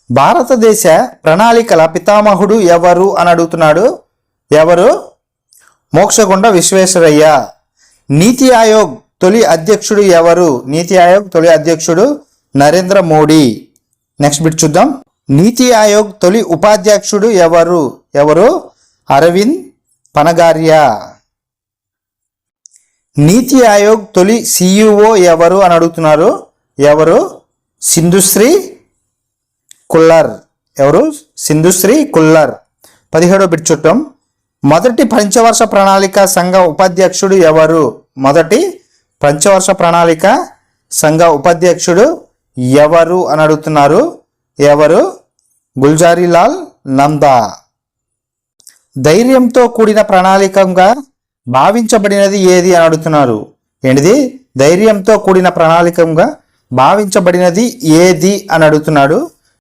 భారతదేశ ప్రణాళికల పితామహుడు ఎవరు అని అడుగుతున్నాడు. ఎవరు? మోక్షగుండ విశ్వేశ్వరయ్య. నీతి ఆయోగ్ తొలి అధ్యక్షుడు ఎవరు? నీతి ఆయోగ్ తొలి అధ్యక్షుడు నరేంద్ర మోడీ. నెక్స్ట్ బిట్ చూద్దాం. నీతి ఆయోగ్ తొలి ఉపాధ్యక్షుడు ఎవరు? ఎవరు? అరవింద్ పనగారియా. నీతి ఆయోగ్ తొలి సిఇఓ ఎవరు అని అడుగుతున్నారు. ఎవరు? సింధుశ్రీ కుల్లర్. ఎవరు? సింధుశ్రీ కుల్లర్. 17వ బిట్ చూద్దాం. మొదటి పంచవర్ష ప్రణాళిక సంఘ ఉపాధ్యక్షుడు ఎవరు? మొదటి పంచవర్ష ప్రణాళిక సంఘ ఉపాధ్యక్షుడు ఎవరు అని అడుగుతున్నారు. ఎవరు? గుల్జారీలాల్ నందా. ధైర్యంతో కూడిన ప్రణాళికగా భావించబడినది ఏది అని అడుగుతున్నారు. ఏంటిది? ధైర్యంతో కూడిన ప్రణాళికగా భావించబడినది ఏది అని అడుగుతున్నాడు.